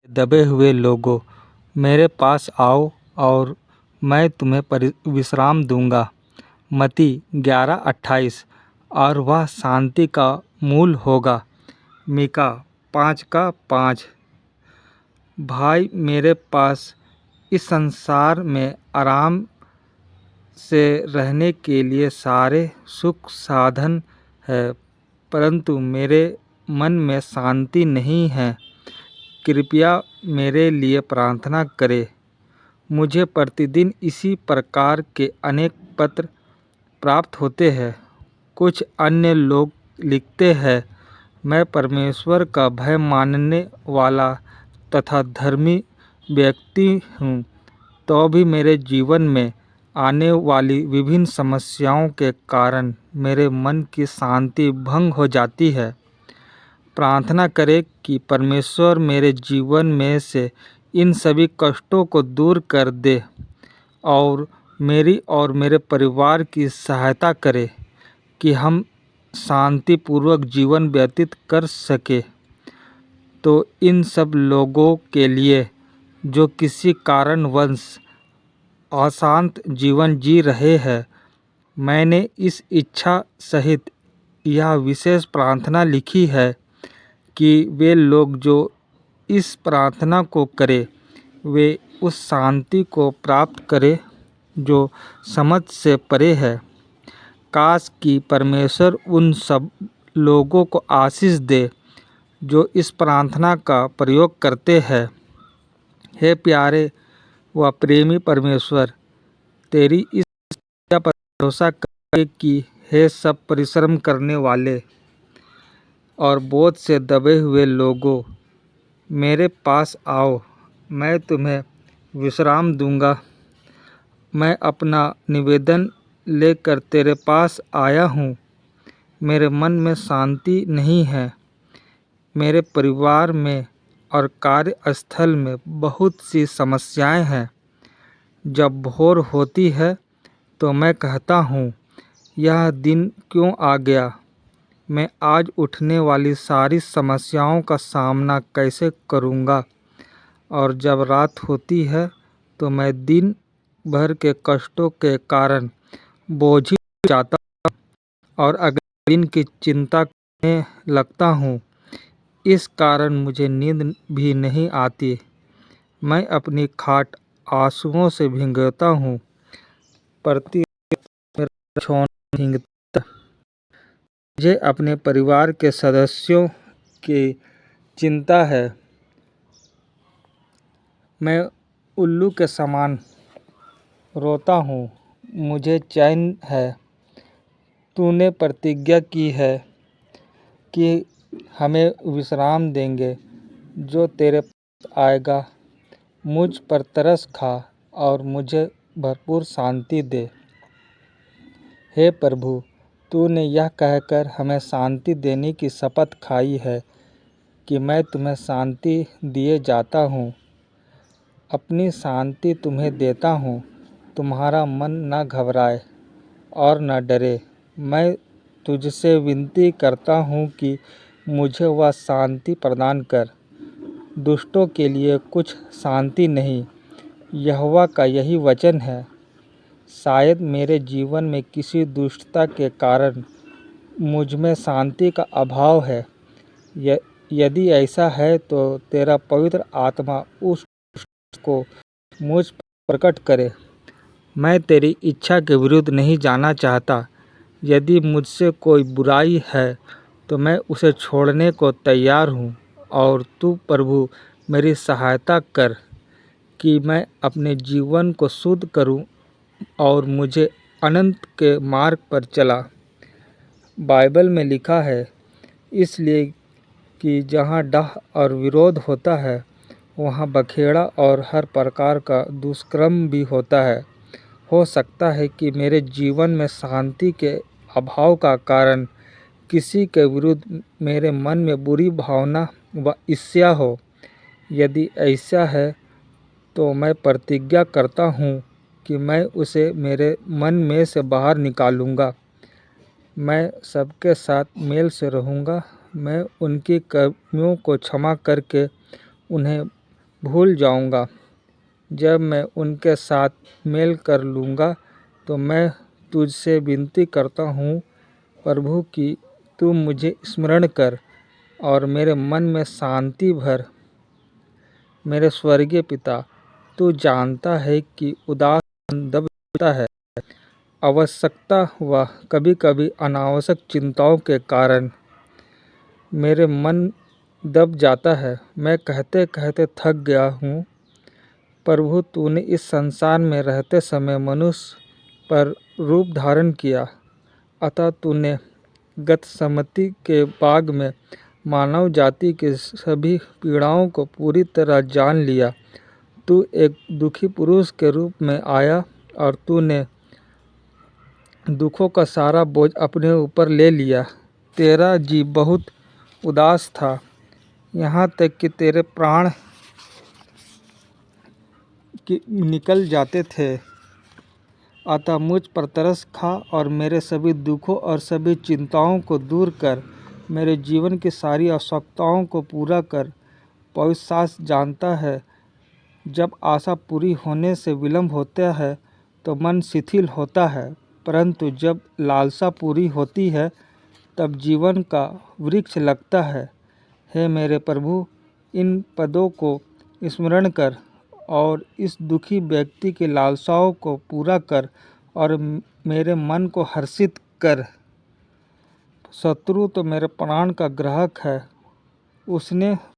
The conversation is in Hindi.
दबे हुए लोगों, मेरे पास आओ और मैं तुम्हें विश्राम दूंगा। मत्ती 11:28। और वह शांति का मूल होगा। मीका 5:5। भाई, मेरे पास इस संसार में आराम से रहने के लिए सारे सुख साधन है, परंतु मेरे मन में शांति नहीं है। कृपया मेरे लिए प्रार्थना करें। मुझे प्रतिदिन इसी प्रकार के अनेक पत्र प्राप्त होते हैं। कुछ अन्य लोग लिखते हैं, मैं परमेश्वर का भय मानने वाला तथा धर्मी व्यक्ति हूँ, तो भी मेरे जीवन में आने वाली विभिन्न समस्याओं के कारण मेरे मन की शांति भंग हो जाती है। प्रार्थना करें कि परमेश्वर मेरे जीवन में से इन सभी कष्टों को दूर कर दे और मेरी और मेरे परिवार की सहायता करे कि हम शांतिपूर्वक जीवन व्यतीत कर सके। तो इन सब लोगों के लिए जो किसी कारणवश अशांत जीवन जी रहे हैं, मैंने इस इच्छा सहित यह विशेष प्रार्थना लिखी है कि वे लोग जो इस प्रार्थना को करें, वे उस शांति को प्राप्त करें जो समझ से परे है। काश कि परमेश्वर उन सब लोगों को आशीष दे जो इस प्रार्थना का प्रयोग करते हैं। हे प्यारे व प्रेमी परमेश्वर, तेरी इस आज्ञा पर भरोसा करके कि हे सब परिश्रम करने वाले और बोझ से दबे हुए लोगों, मेरे पास आओ, मैं तुम्हें विश्राम दूंगा। मैं अपना निवेदन लेकर तेरे पास आया हूँ। मेरे मन में शांति नहीं है। मेरे परिवार में और कार्यस्थल में बहुत सी समस्याएं हैं। जब भोर होती है तो मैं कहता हूँ, यह दिन क्यों आ गया? मैं आज उठने वाली सारी समस्याओं का सामना कैसे करूँगा? और जब रात होती है तो मैं दिन भर के कष्टों के कारण बोझिल हो जाता हूँ और अगले दिन की चिंता करने लगता हूँ। इस कारण मुझे नींद भी नहीं आती। मैं अपनी खाट आंसुओं से भीगता हूँ। प्रति मेरा रोना भीगता। मुझे अपने परिवार के सदस्यों की चिंता है। मैं उल्लू के समान रोता हूँ। मुझे चैन है। तूने प्रतिज्ञा की है कि हमें विश्राम देंगे। जो तेरे पास आएगा, मुझ पर तरस खा और मुझे भरपूर शांति दे। हे प्रभु, तूने यह कहकर हमें शांति देने की शपथ खाई है कि मैं तुम्हें शांति दिए जाता हूँ। अपनी शांति तुम्हें देता हूँ। तुम्हारा मन न घबराए और न डरे। मैं तुझसे विनती करता हूँ कि मुझे वह शांति प्रदान कर। दुष्टों के लिए कुछ शांति नहीं, यहोवा का यही वचन है। शायद मेरे जीवन में किसी दुष्टता के कारण मुझ में शांति का अभाव है। यदि ऐसा है तो तेरा पवित्र आत्मा उस को मुझ पर प्रकट करे। मैं तेरी इच्छा के विरुद्ध नहीं जाना चाहता। यदि मुझसे कोई बुराई है तो मैं उसे छोड़ने को तैयार हूँ। और तू प्रभु मेरी सहायता कर कि मैं अपने जीवन को शुद्ध करूँ और मुझे अनंत के मार्ग पर चला। बाइबल में लिखा है, इसलिए कि जहाँ डाह और विरोध होता है, वहाँ बखेड़ा और हर प्रकार का दुष्कर्म भी होता है। हो सकता है कि मेरे जीवन में शांति के अभाव का कारण किसी के विरुद्ध मेरे मन में बुरी भावना व ईर्ष्या हो। यदि ऐसा है तो मैं प्रतिज्ञा करता हूँ कि मैं उसे मेरे मन में से बाहर निकालूंगा। मैं सबके साथ मेल से रहूँगा। मैं उनकी कमियों को क्षमा करके उन्हें भूल जाऊंगा। जब मैं उनके साथ मेल कर लूँगा तो मैं तुझसे विनती करता हूँ प्रभु कि तू मुझे स्मरण कर और मेरे मन में शांति भर। मेरे स्वर्गीय पिता, तू जानता है कि उदास मन दब जाता है, आवश्यकता व कभी-कभी अनावश्यक चिंताओं के कारण मेरे मन दब जाता है। मैं कहते-कहते थक गया हूँ। प्रभु, तूने इस संसार में रहते समय मनुष्य पर रूप धारण किया, अतः तूने गतसमति के बाग में मानव जाति की सभी पीड़ाओं को पूरी तरह जान लिया। तू एक दुखी पुरुष के रूप में आया और तूने दुखों का सारा बोझ अपने ऊपर ले लिया। तेरा जी बहुत उदास था, यहाँ तक कि तेरे प्राण निकल जाते थे। अतः मुझ पर तरस खा और मेरे सभी दुखों और सभी चिंताओं को दूर कर, मेरे जीवन की सारी आवश्यकताओं को पूरा कर। पवित्र शास्त्र जानता है, जब आशा पूरी होने से विलंब होता है तो मन शिथिल होता है, परंतु जब लालसा पूरी होती है तब जीवन का वृक्ष लगता है। हे मेरे प्रभु, इन पदों को स्मरण कर और इस दुखी व्यक्ति की लालसाओं को पूरा कर और मेरे मन को हर्षित कर। शत्रु तो मेरे प्राण का ग्राहक है, उसने